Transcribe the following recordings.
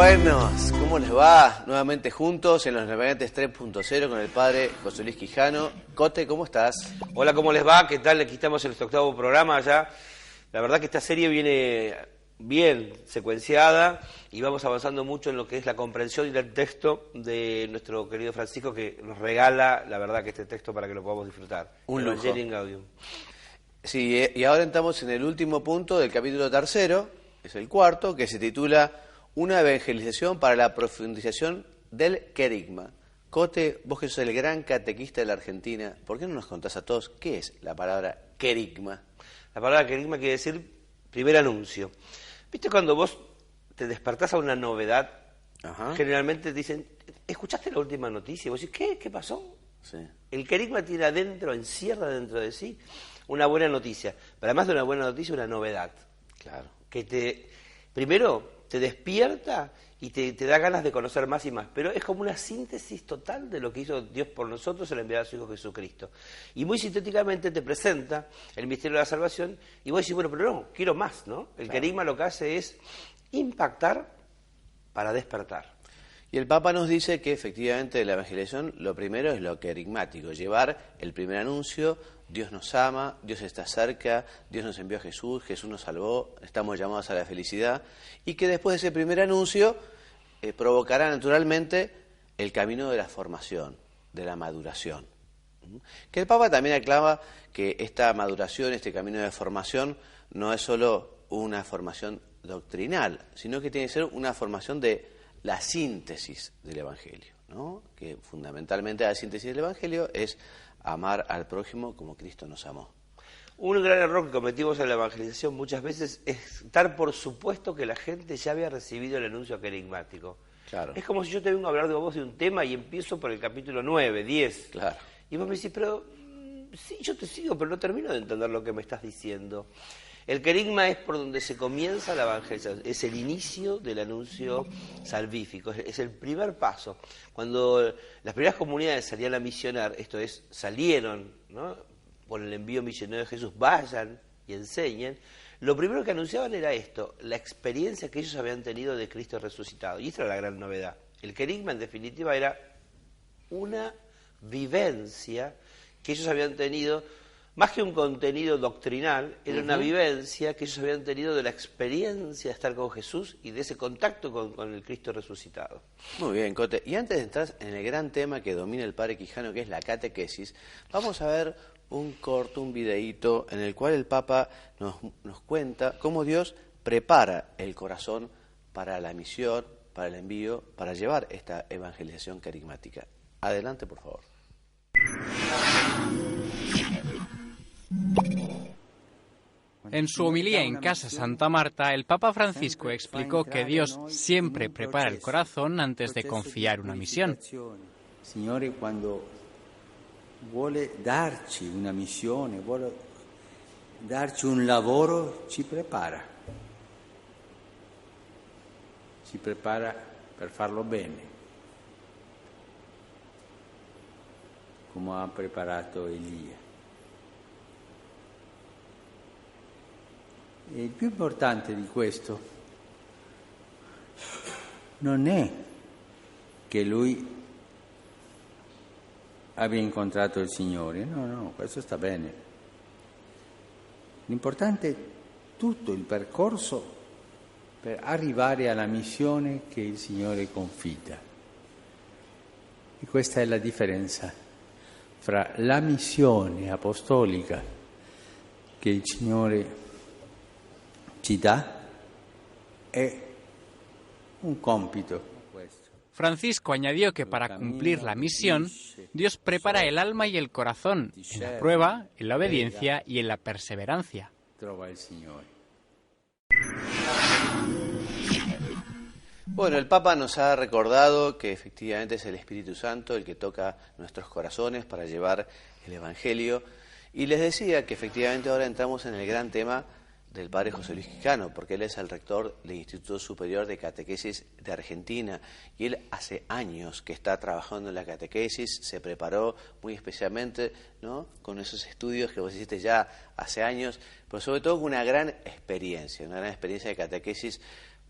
buenos, ¿cómo les va? Nuevamente juntos en los Navegantes 3.0 con el padre José Luis Quijano. Cote, ¿cómo estás? Hola, ¿cómo les va? ¿Qué tal? Aquí estamos en nuestro octavo programa ya. La verdad que esta serie viene bien secuenciada y vamos avanzando mucho en lo que es la comprensión del texto de nuestro querido Francisco, que nos regala, la verdad, que este texto para que lo podamos disfrutar. Un lujo. Evangelii Gaudium. Sí, y ahora estamos en el último punto del capítulo tercero, es el cuarto, que se titula Una evangelización para la profundización del querigma. Cote, vos que sos el gran catequista de la Argentina, ¿por qué no nos contás a todos qué es la palabra querigma? La palabra querigma quiere decir primer anuncio. ¿Viste cuando vos te despertás a una novedad? Ajá. Generalmente te dicen, ¿escuchaste la última noticia? Y vos decís, ¿qué? ¿Qué pasó? Sí. El querigma tiene adentro, encierra dentro de sí una buena noticia. Pero además de una buena noticia, una novedad. Claro. Que primero te despierta y te da ganas de conocer más y más, pero es como una síntesis total de lo que hizo Dios por nosotros al enviar a su Hijo Jesucristo. Y muy sintéticamente te presenta el misterio de la salvación y vos decís, bueno, pero no, quiero más, ¿no? El querigma lo que hace es impactar para despertar. Y el Papa nos dice que efectivamente la evangelización lo primero es lo querigmático, llevar el primer anuncio, Dios nos ama, Dios está cerca, Dios nos envió a Jesús, Jesús nos salvó, estamos llamados a la felicidad, y que después de ese primer anuncio provocará naturalmente el camino de la formación, de la maduración. Que el Papa también aclama que esta maduración, este camino de formación, no es solo una formación doctrinal, sino que tiene que ser una formación de la síntesis del Evangelio, ¿no? Que fundamentalmente la síntesis del Evangelio es amar al prójimo como Cristo nos amó. Un gran error que cometimos en la evangelización muchas veces es dar por supuesto que la gente ya había recibido el anuncio querigmático. Claro. Es como si yo te vengo a hablar de vos de un tema y empiezo por el capítulo 9, 10. Claro. Y vos me decís, pero sí, yo te sigo, pero no termino de entender lo que me estás diciendo. El querigma es por donde se comienza la evangelización, es el inicio del anuncio salvífico, es el primer paso. Cuando las primeras comunidades salían a misionar, esto es, salieron, ¿no?, por el envío misionero de Jesús, vayan y enseñen, lo primero que anunciaban era esto, la experiencia que ellos habían tenido de Cristo resucitado. Y esta era la gran novedad. El querigma, en definitiva, era una vivencia que ellos habían tenido, más que un contenido doctrinal, era una vivencia que ellos habían tenido de la experiencia de estar con Jesús y de ese contacto con el Cristo resucitado. Muy bien, Cote. Y antes de entrar en el gran tema que domina el padre Quijano, que es la catequesis, vamos a ver un corto, un videíto, en el cual el Papa nos cuenta cómo Dios prepara el corazón para la misión, para el envío, para llevar esta evangelización carismática. Adelante, por favor. En su homilía en Casa Santa Marta, el Papa Francisco explicó que Dios siempre prepara el corazón antes de confiar una misión. Signore, quando vuole darci una missione, vuole darci un lavoro, ci prepara per farlo bene, come ha preparato Elia. E il più importante di questo non è che lui abbia incontrato il Signore, no, questo sta bene. L'importante è tutto il percorso per arrivare alla missione che il Signore confida. E questa è la differenza fra la missione apostolica che il Signore ci dà e un compito. Francisco añadió que para cumplir la misión, Dios prepara el alma y el corazón en la prueba, en la obediencia y en la perseverancia. Bueno, el Papa nos ha recordado que efectivamente es el Espíritu Santo el que toca nuestros corazones para llevar el Evangelio, y les decía que efectivamente ahora entramos en el gran tema del padre José Luis Quijano, porque él es el rector del Instituto Superior de Catequesis de Argentina, y él hace años que está trabajando en la catequesis, se preparó muy especialmente, ¿no?, con esos estudios que vos hiciste ya hace años, pero sobre todo con una gran experiencia de catequesis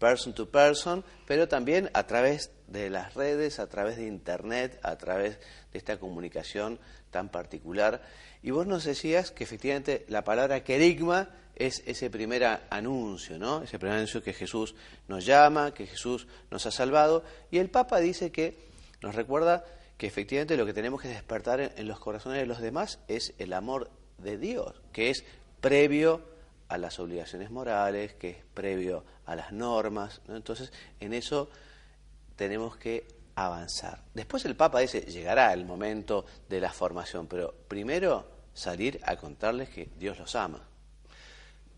person to person, pero también a través de las redes, a través de internet, a través de esta comunicación tan particular. Y vos nos decías que efectivamente la palabra querigma es ese primer anuncio, ¿no? Ese primer anuncio que Jesús nos llama, que Jesús nos ha salvado. Y el Papa dice que nos recuerda que efectivamente lo que tenemos que despertar en los corazones de los demás es el amor de Dios, que es previo a las obligaciones morales, que es previo a las normas, ¿no? Entonces, en eso tenemos que avanzar. Después el Papa dice, llegará el momento de la formación, pero primero salir a contarles que Dios los ama.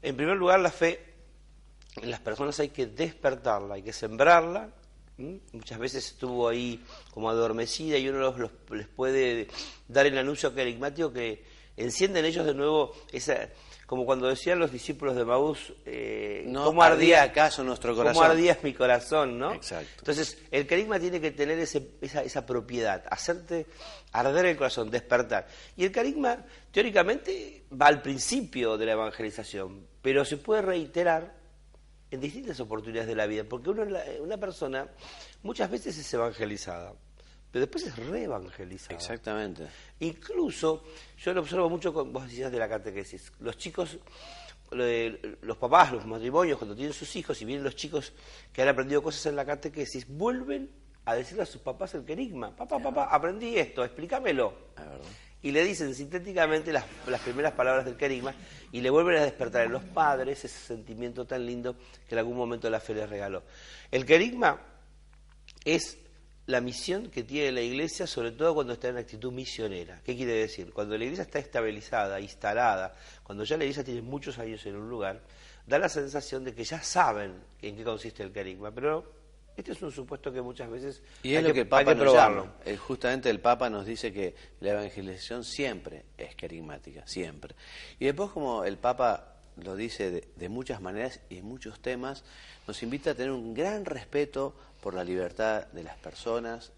En primer lugar, la fe en las personas hay que despertarla, hay que sembrarla. Muchas veces estuvo ahí como adormecida y uno les puede dar el anuncio querigmático que enciende en ellos de nuevo esa, como cuando decían los discípulos de Maús, no ¿cómo ardía acaso nuestro corazón? ¿Cómo ardía mi corazón? ¿No? Exacto. Entonces, el querigma tiene que tener esa propiedad, hacerte arder el corazón, despertar. Y el querigma, teóricamente, va al principio de la evangelización, pero se puede reiterar en distintas oportunidades de la vida, porque una persona muchas veces es evangelizada, pero después es reevangelizada. Exactamente. Incluso, yo lo observo mucho con vos decías de la catequesis, los chicos, los papás, los matrimonios, cuando tienen sus hijos y vienen los chicos que han aprendido cosas en la catequesis, vuelven a decirle a sus papás el querigma, papá, aprendí esto, explícamelo. Y le dicen sintéticamente las primeras palabras del querigma y le vuelven a despertar en los padres ese sentimiento tan lindo que en algún momento la fe les regaló. El querigma es la misión que tiene la Iglesia, sobre todo cuando está en actitud misionera. ¿Qué quiere decir? Cuando la Iglesia está estabilizada, instalada, cuando ya la Iglesia tiene muchos años en un lugar, da la sensación de que ya saben en qué consiste el querigma, pero este es un supuesto que muchas veces y es lo que el Papa nos llama. Justamente el Papa nos dice que la evangelización siempre es querigmática, siempre. Y después, como el Papa lo dice de muchas maneras y en muchos temas, nos invita a tener un gran respeto por la libertad de las personas,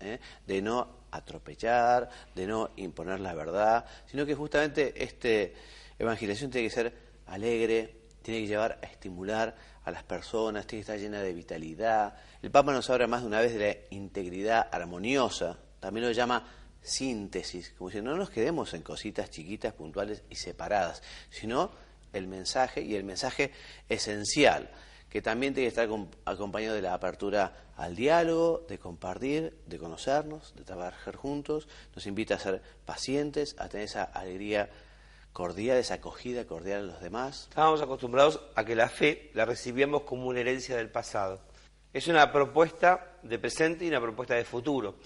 de no atropellar, de no imponer la verdad, sino que justamente evangelización tiene que ser alegre, tiene que llevar a estimular a las personas, tiene que estar llena de vitalidad. El Papa nos habla más de una vez de la integridad armoniosa, también lo llama síntesis, como si no nos quedemos en cositas chiquitas, puntuales y separadas, sino el mensaje, y el mensaje esencial, que también tiene que estar acompañado de la apertura al diálogo, de compartir, de conocernos, de trabajar juntos. Nos invita a ser pacientes, a tener esa alegría cordial, esa acogida cordial a los demás. Estábamos acostumbrados a que la fe la recibíamos como una herencia del pasado. Es una propuesta de presente y una propuesta de futuro.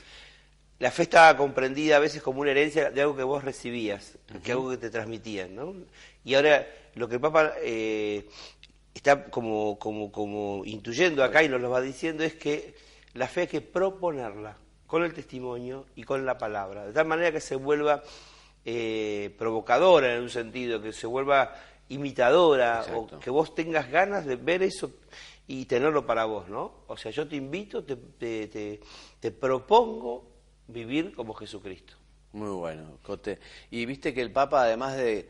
La fe estaba comprendida a veces como una herencia de algo que vos recibías, que algo que te transmitían, ¿no? Y ahora lo que el Papa está como intuyendo acá y nos lo va diciendo es que la fe hay que proponerla con el testimonio y con la palabra, de tal manera que se vuelva provocadora en un sentido, que se vuelva imitadora. Exacto. O que vos tengas ganas de ver eso y tenerlo para vos, ¿no? O sea, yo te invito, te propongo vivir como Jesucristo. Muy bueno, Cote. Y viste que el Papa, además de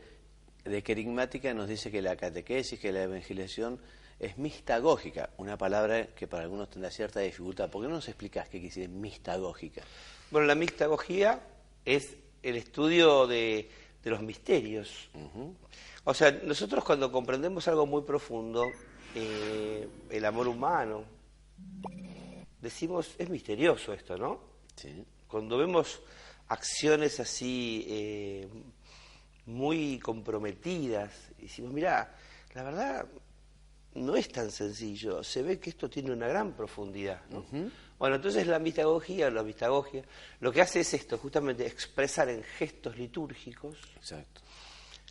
querigmática, nos dice que la catequesis, que la evangelización es mistagógica, una palabra que para algunos tendrá cierta dificultad. ¿Por qué no nos explicás qué quiere decir mistagógica? Bueno, la mistagogía es el estudio de los misterios. O sea, nosotros cuando comprendemos algo muy profundo, el amor humano, decimos, es misterioso esto, ¿no? Sí. Cuando vemos acciones así muy comprometidas, decimos, mirá, la verdad no es tan sencillo, se ve que esto tiene una gran profundidad, ¿no? Bueno, entonces la mistagogia lo que hace es esto, justamente expresar en gestos litúrgicos. Exacto.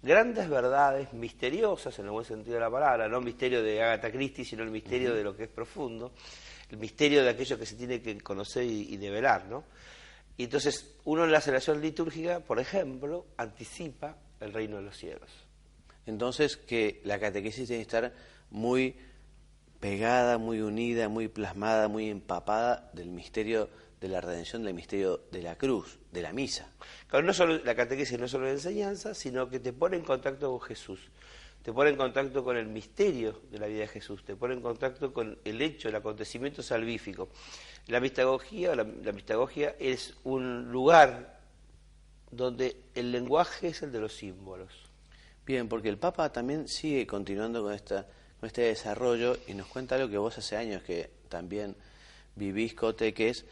Grandes verdades misteriosas en el buen sentido de la palabra, no misterio de Agatha Christie, sino el misterio de lo que es profundo, el misterio de aquello que se tiene que conocer y develar, ¿no? Y entonces uno en la celebración litúrgica, por ejemplo, anticipa el reino de los cielos. Entonces que la catequesis tiene que estar muy pegada, muy unida, muy plasmada, muy empapada del misterio de la redención, del misterio de la cruz, de la misa. Claro, no solo la catequesis no es solo la enseñanza, sino que te pone en contacto con Jesús. te pone en contacto con el misterio de la vida de Jesús, te pone en contacto con el hecho, el acontecimiento salvífico. La mistagogia es un lugar donde el lenguaje es el de los símbolos. Bien, porque el Papa también sigue continuando con este desarrollo y nos cuenta algo que vos hace años que también vivís, Cote, que es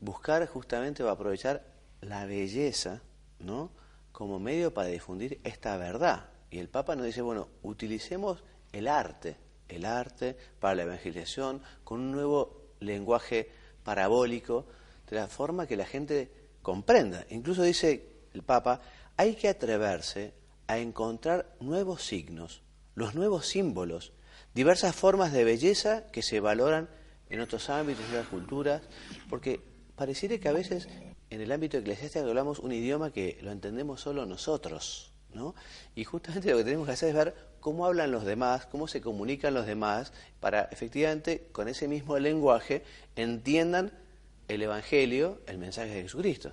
buscar justamente o aprovechar la belleza, ¿no?, como medio para difundir esta verdad. Y el Papa nos dice, bueno, utilicemos el arte para la evangelización con un nuevo lenguaje parabólico, de la forma que la gente comprenda. Incluso dice el Papa, hay que atreverse a encontrar nuevos signos, los nuevos símbolos, diversas formas de belleza que se valoran en otros ámbitos, en otras culturas, porque pareciera que a veces en el ámbito eclesiástico hablamos un idioma que lo entendemos solo nosotros, ¿no? Y justamente lo que tenemos que hacer es ver cómo hablan los demás, cómo se comunican los demás, para efectivamente con ese mismo lenguaje entiendan el Evangelio, el mensaje de Jesucristo.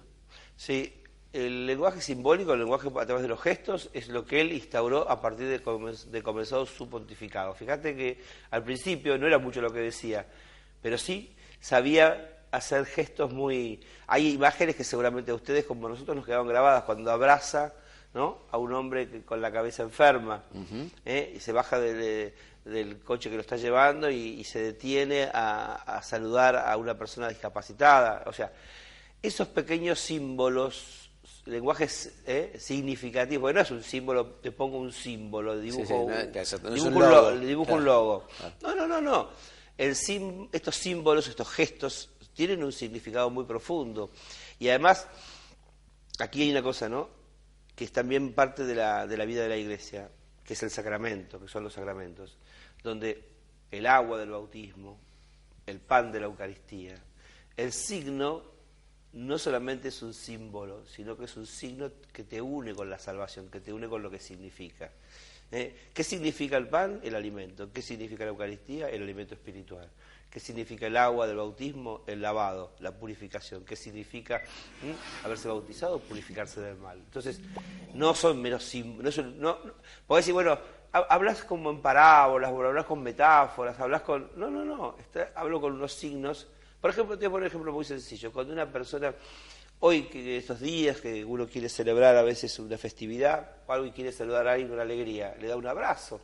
Sí, el lenguaje simbólico, el lenguaje a través de los gestos, es lo que él instauró a partir de comenzado su pontificado. Fíjate que al principio no era mucho lo que decía, pero sí sabía hacer gestos muy... Hay imágenes que seguramente a ustedes, como nosotros, nos quedaron grabadas cuando abraza, ¿no?, a un hombre con la cabeza enferma, y se baja del coche que lo está llevando y se detiene a saludar a una persona discapacitada. O sea, esos pequeños símbolos, lenguajes significativos, porque no es un símbolo, te pongo un símbolo, dibujo un logo. No. Estos símbolos, estos gestos, tienen un significado muy profundo. Y además, aquí hay una cosa, ¿no?, que es también parte de la vida de la Iglesia, que es el sacramento, que son los sacramentos, donde el agua del bautismo, el pan de la Eucaristía, el signo no solamente es un símbolo, sino que es un signo que te une con la salvación, que te une con lo que significa. ¿Qué significa el pan? El alimento. ¿Qué significa la Eucaristía? El alimento espiritual. ¿Qué significa el agua del bautismo? El lavado, la purificación. ¿Qué significa haberse bautizado? Purificarse del mal. Entonces, no son menos símbolos. Podés decir, bueno, hablas como en parábolas, hablas con metáforas, hablas con... No. Hablo con unos signos. Por ejemplo, te voy a poner un ejemplo muy sencillo. Cuando una persona... Hoy, que estos días que uno quiere celebrar a veces una festividad, o algo y quiere saludar a alguien con alegría, le da un abrazo,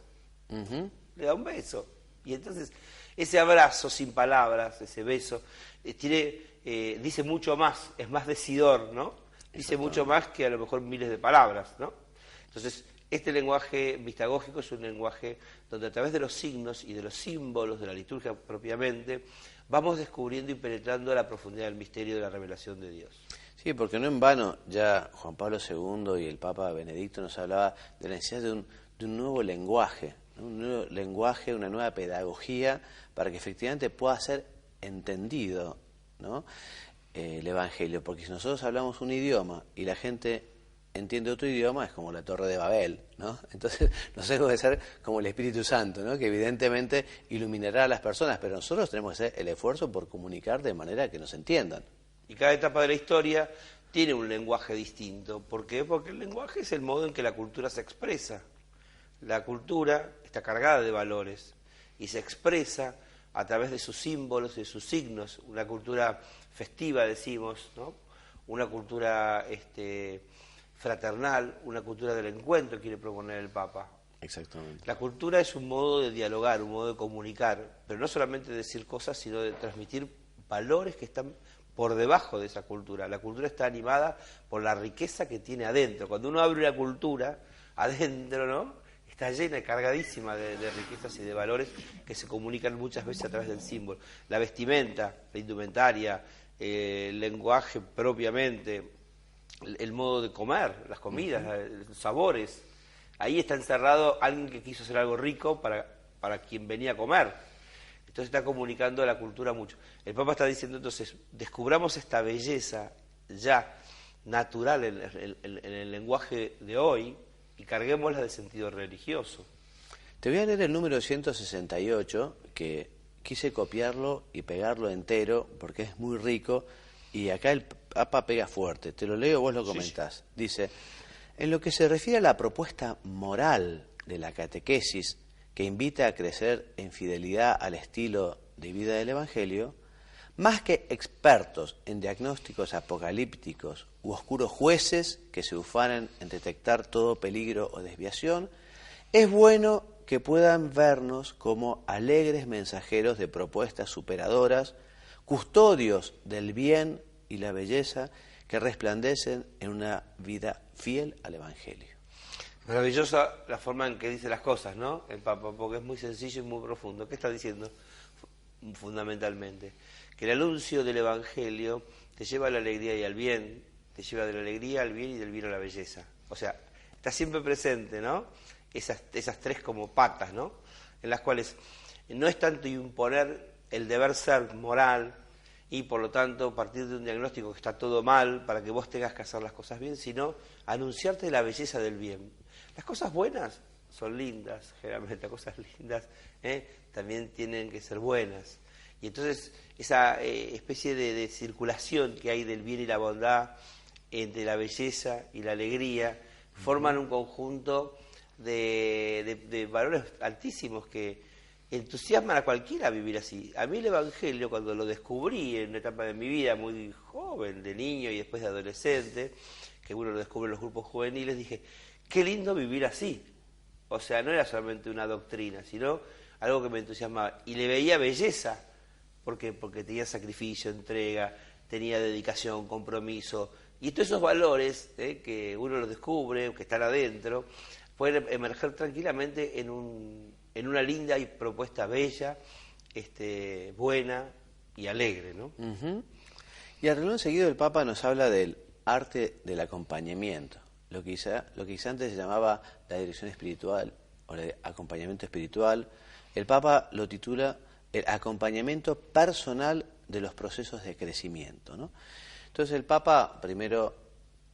le da un beso. Y entonces, ese abrazo sin palabras, ese beso, dice mucho más, es más decidor, ¿no? Dice mucho más que a lo mejor miles de palabras, ¿no? Entonces, este lenguaje mistagógico es un lenguaje donde a través de los signos y de los símbolos de la liturgia propiamente, vamos descubriendo y penetrando la profundidad del misterio de la revelación de Dios. Sí, porque no en vano ya Juan Pablo II y el Papa Benedicto nos hablaba de la necesidad de un nuevo lenguaje, ¿no? Un nuevo lenguaje, una nueva pedagogía para que efectivamente pueda ser entendido, ¿no?, el Evangelio, porque si nosotros hablamos un idioma y la gente entiende otro idioma, es como la Torre de Babel, ¿no? Entonces nosotros tenemos que ser como el Espíritu Santo, ¿no?, que evidentemente iluminará a las personas, pero nosotros tenemos que hacer el esfuerzo por comunicar de manera que nos entiendan. Y cada etapa de la historia tiene un lenguaje distinto. ¿Por qué? Porque el lenguaje es el modo en que la cultura se expresa. La cultura está cargada de valores y se expresa a través de sus símbolos y de sus signos. Una cultura festiva, decimos, ¿no?, una cultura fraternal, una cultura del encuentro, quiere proponer el Papa. Exactamente. La cultura es un modo de dialogar, un modo de comunicar, pero no solamente de decir cosas, sino de transmitir valores que están por debajo de esa cultura. La cultura está animada por la riqueza que tiene adentro. Cuando uno abre una cultura, adentro, ¿no?, está llena, cargadísima de riquezas y de valores que se comunican muchas veces a través del símbolo. La vestimenta, la indumentaria, el lenguaje propiamente, el modo de comer, las comidas, los sabores. Ahí está encerrado alguien que quiso hacer algo rico para quien venía a comer. Entonces está comunicando a la cultura mucho. El Papa está diciendo entonces, descubramos esta belleza ya natural en el lenguaje de hoy y carguémosla de sentido religioso. Te voy a leer el número 168, que quise copiarlo y pegarlo entero porque es muy rico y acá el Papa pega fuerte. Te lo leo, vos lo comentás. Sí. Dice, en lo que se refiere a la propuesta moral de la catequesis que invita a crecer en fidelidad al estilo de vida del Evangelio, más que expertos en diagnósticos apocalípticos u oscuros jueces que se ufanan en detectar todo peligro o desviación, es bueno que puedan vernos como alegres mensajeros de propuestas superadoras, custodios del bien y la belleza que resplandecen en una vida fiel al Evangelio. Maravillosa la forma en que dice las cosas, ¿no? El Papa, porque es muy sencillo y muy profundo. ¿Qué está diciendo? Fundamentalmente, que el anuncio del Evangelio te lleva a la alegría y al bien, te lleva de la alegría al bien y del bien a la belleza. O sea, está siempre presente, ¿no? Esas tres como patas, ¿no? En las cuales no es tanto imponer el deber ser moral y por lo tanto partir de un diagnóstico que está todo mal para que vos tengas que hacer las cosas bien, sino anunciarte la belleza del bien. Las cosas buenas son lindas, generalmente las cosas lindas también tienen que ser buenas. Y entonces esa especie de circulación que hay del bien y la bondad entre la belleza y la alegría forman un conjunto de valores altísimos que entusiasman a cualquiera a vivir así. A mí el Evangelio, cuando lo descubrí en una etapa de mi vida muy joven, de niño y después de adolescente, que uno lo descubre en los grupos juveniles, dije, qué lindo vivir así. O sea, no era solamente una doctrina, sino algo que me entusiasmaba. Y le veía belleza, porque tenía sacrificio, entrega, tenía dedicación, compromiso. Y todos esos valores que uno los descubre, que están adentro, pueden emerger tranquilamente en una linda y propuesta bella, buena y alegre, ¿no? Uh-huh. Y al renglón seguido el Papa nos habla del arte del acompañamiento, lo que quizá antes se llamaba la dirección espiritual o el acompañamiento espiritual. El Papa lo titula el acompañamiento personal de los procesos de crecimiento, ¿no? Entonces el Papa primero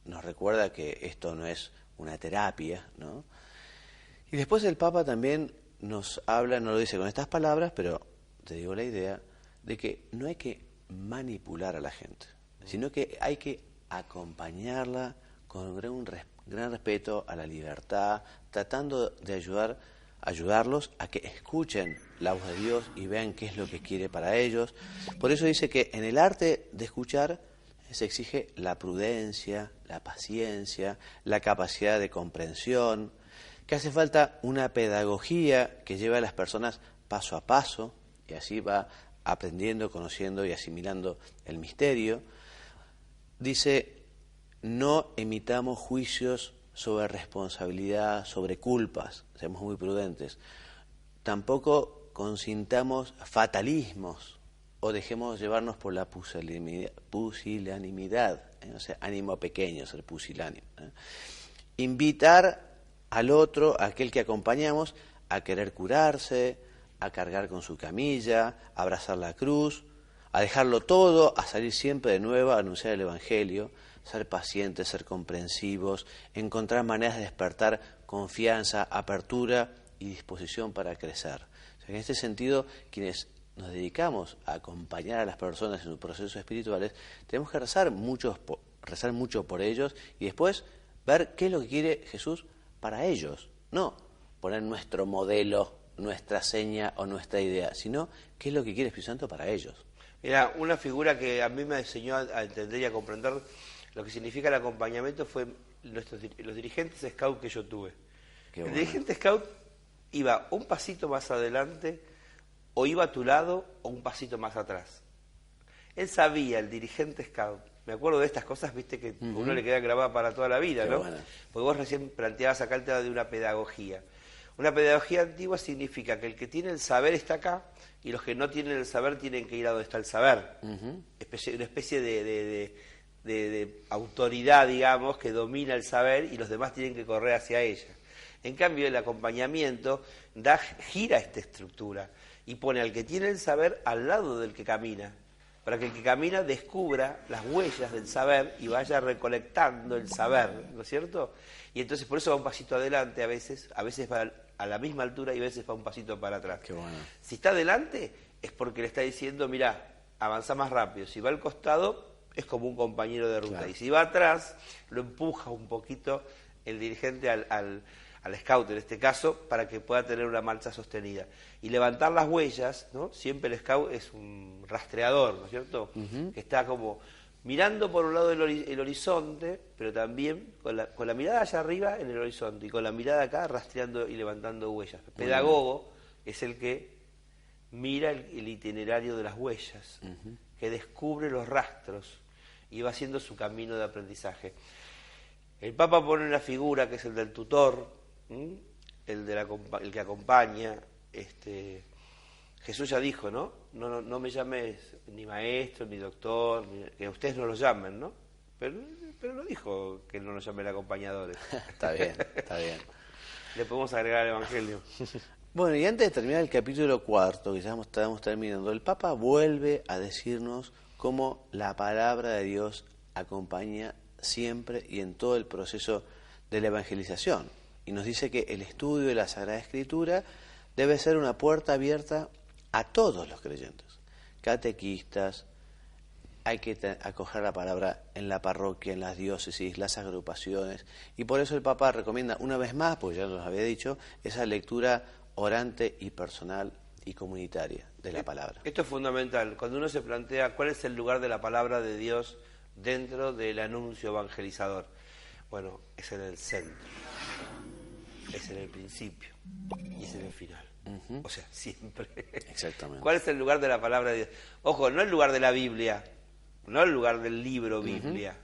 nos recuerda que esto no es una terapia, ¿no? Y después el Papa también nos habla, no lo dice con estas palabras, pero te digo la idea, de que no hay que manipular a la gente, sino que hay que acompañarla con un gran respeto a la libertad, tratando de ayudarlos a que escuchen la voz de Dios y vean qué es lo que quiere para ellos. Por eso dice que en el arte de escuchar se exige la prudencia, la paciencia, la capacidad de comprensión, que hace falta una pedagogía que lleve a las personas paso a paso y así va aprendiendo, conociendo y asimilando el misterio. Dice, no emitamos juicios sobre responsabilidad, sobre culpas, seamos muy prudentes. Tampoco consintamos fatalismos o dejemos llevarnos por la pusilanimidad, o sea, ánimo pequeño, ser pusilánimo. Invitar al otro, a aquel que acompañamos, a querer curarse, a cargar con su camilla, a abrazar la cruz, a dejarlo todo, a salir siempre de nuevo, a anunciar el Evangelio, ser pacientes, ser comprensivos, encontrar maneras de despertar confianza, apertura y disposición para crecer. O sea, que en este sentido, quienes nos dedicamos a acompañar a las personas en sus procesos espirituales, tenemos que rezar mucho por ellos y después ver qué es lo que quiere Jesús para ellos. No poner nuestro modelo, nuestra seña o nuestra idea, sino qué es lo que quiere el Espíritu Santo para ellos. Mira, una figura que a mí me enseñó a entender y a comprender lo que significa el acompañamiento fue los dirigentes scout que yo tuve. El dirigente scout iba un pasito más adelante o iba a tu lado o un pasito más atrás. Él sabía, el dirigente scout, me acuerdo de estas cosas, viste, que uno le queda grabada para toda la vida, ¿no? Porque vos recién planteabas acá el tema de una pedagogía. Una pedagogía antigua significa que el que tiene el saber está acá y los que no tienen el saber tienen que ir a donde está el saber. Una especie de autoridad, digamos, que domina el saber y los demás tienen que correr hacia ella. En cambio, el acompañamiento gira esta estructura y pone al que tiene el saber al lado del que camina, para que el que camina descubra las huellas del saber y vaya recolectando el saber, ¿no es cierto? Y entonces por eso va un pasito adelante a veces va a la misma altura y a veces va un pasito para atrás. Qué bueno. Si está adelante es porque le está diciendo, mirá, avanza más rápido. Si va al costado es como un compañero de ruta. Claro. Y si va atrás, lo empuja un poquito el dirigente al al scout en este caso, para que pueda tener una marcha sostenida. Y levantar las huellas, ¿no? Siempre el scout es un rastreador, ¿no es cierto? Que está como mirando por un lado el horizonte, pero también con la mirada allá arriba en el horizonte y con la mirada acá rastreando y levantando huellas. El pedagogo es el que mira el itinerario de las huellas, que descubre los rastros y va haciendo su camino de aprendizaje. El Papa pone una figura que es el del tutor, el que acompaña. Jesús ya dijo, ¿no? No me llames ni maestro, ni doctor, que ustedes no lo llamen, ¿no? Pero no dijo que no nos llamen acompañadores. Está bien, está bien. Le podemos agregar el Evangelio. Bueno, y antes de terminar el capítulo 4, que ya estamos terminando, el Papa vuelve a decirnos cómo la palabra de Dios acompaña siempre y en todo el proceso de la evangelización. Y nos dice que el estudio de la Sagrada Escritura debe ser una puerta abierta a todos los creyentes, catequistas. Hay que acoger la palabra en la parroquia, en las diócesis, las agrupaciones, y por eso el Papa recomienda una vez más, pues ya nos había dicho, esa lectura orante y personal y comunitaria de la palabra. Esto es fundamental, cuando uno se plantea cuál es el lugar de la palabra de Dios dentro del anuncio evangelizador. Bueno, es en el centro, es en el principio y es en el final. O sea, siempre. Exactamente. ¿Cuál es el lugar de la palabra de Dios? Ojo, no el lugar de la Biblia, no el lugar del libro Biblia.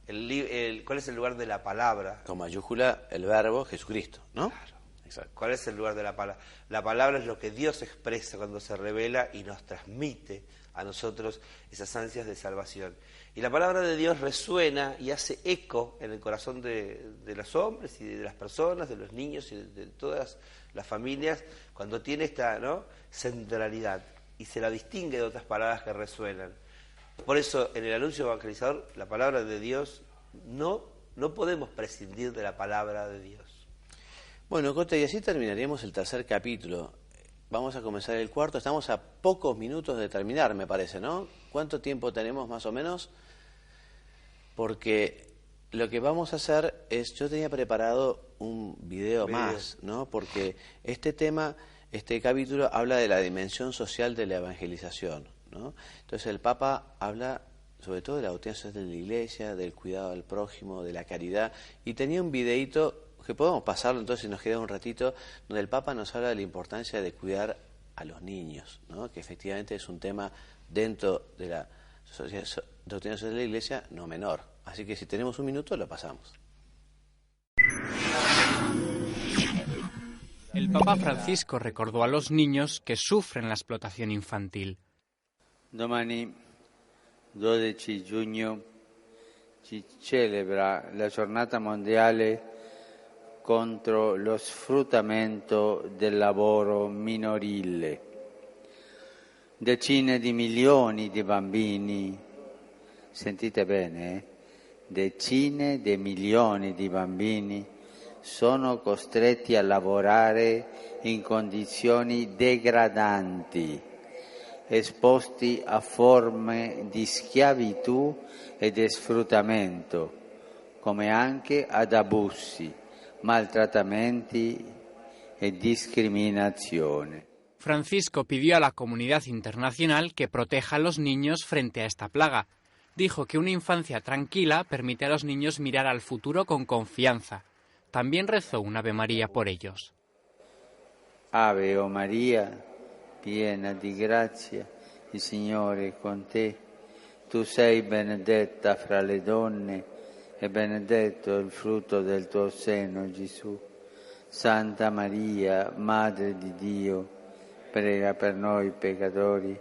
¿Cuál es el lugar de la palabra? Con mayúscula el verbo Jesucristo, ¿no? Claro. Exacto. ¿Cuál es el lugar de la palabra? La palabra es lo que Dios expresa cuando se revela y nos transmite a nosotros esas ansias de salvación. Y la palabra de Dios resuena y hace eco en el corazón de los hombres y de las personas, de los niños y de todas las familias, cuando tiene esta, ¿no?, centralidad y se la distingue de otras palabras que resuenan. Por eso, en el anuncio evangelizador, la palabra de Dios, no podemos prescindir de la palabra de Dios. Bueno, Cote, y así terminaríamos el tercer capítulo. Vamos a comenzar el cuarto. Estamos a pocos minutos de terminar, me parece, ¿no? ¿Cuánto tiempo tenemos más o menos? Porque lo que vamos a hacer es, yo tenía preparado un video más, ¿no? Porque este tema, este capítulo habla de la dimensión social de la evangelización, ¿no? Entonces el Papa habla sobre todo de la doctrina social de la Iglesia, del cuidado al prójimo, de la caridad, y tenía un videíto que podemos pasarlo, entonces si nos queda un ratito, donde el Papa nos habla de la importancia de cuidar a los niños, ¿no? Que efectivamente es un tema dentro de la doctrina social de la Iglesia no menor. Así que si tenemos un minuto lo pasamos. El Papa Francisco recordó a los niños que sufren la explotación infantil. Domani, 12 giugno, si celebra la Giornata Mondiale contro lo sfruttamento del lavoro minorile. Decine di milioni di bambini, sentite bene, decine di milioni di bambini sono costretti a lavorare in condizioni degradanti, esposti a forme di schiavitù e di sfruttamento, come anche ad abusi, maltratamientos y discriminación. Francisco pidió a la comunidad internacional que proteja a los niños frente a esta plaga. Dijo que una infancia tranquila permite a los niños mirar al futuro con confianza. También rezó un Ave María por ellos. Ave o María, piena di grazia, il Signore è con te. Tu sei benedetta fra le donne e benedetto il frutto del tuo seno, Gesù. Santa Maria, Madre di Dio, prega per noi peccatori,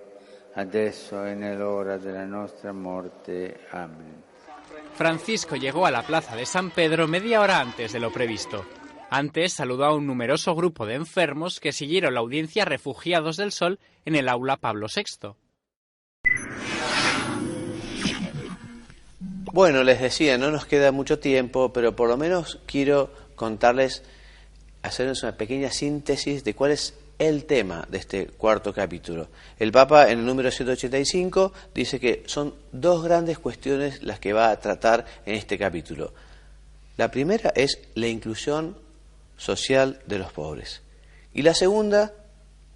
adesso e nell'ora della nostra morte. Amén. Francisco llegó a la plaza de San Pedro media hora antes de lo previsto. Antes saludó a un numeroso grupo de enfermos que siguieron la audiencia Refugiados del Sol en el aula Pablo VI. Bueno, les decía, no nos queda mucho tiempo, pero por lo menos quiero contarles, hacerles una pequeña síntesis de cuál es el tema de este cuarto capítulo. El Papa, en el número 185, dice que son dos grandes cuestiones las que va a tratar en este capítulo. La primera es la inclusión social de los pobres. Y la segunda,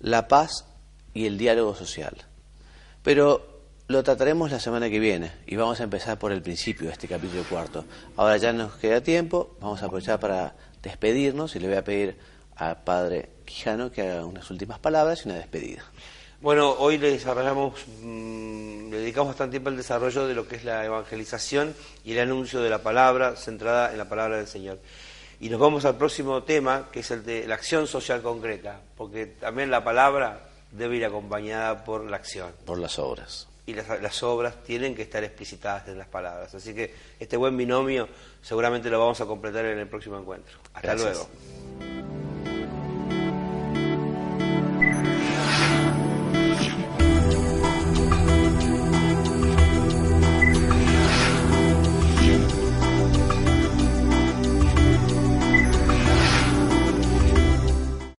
la paz y el diálogo social. Pero lo trataremos la semana que viene y vamos a empezar por el principio de este capítulo 4. Ahora ya nos queda tiempo, vamos a aprovechar para despedirnos y le voy a pedir al Padre Quijano que haga unas últimas palabras y una despedida. Bueno, hoy le dedicamos bastante tiempo al desarrollo de lo que es la evangelización y el anuncio de la palabra, centrada en la palabra del Señor. Y nos vamos al próximo tema, que es el de la acción social concreta, porque también la palabra debe ir acompañada por la acción. Por las obras. Y las obras tienen que estar explicitadas en las palabras. Así que este buen binomio seguramente lo vamos a completar en el próximo encuentro. Hasta Gracias. luego.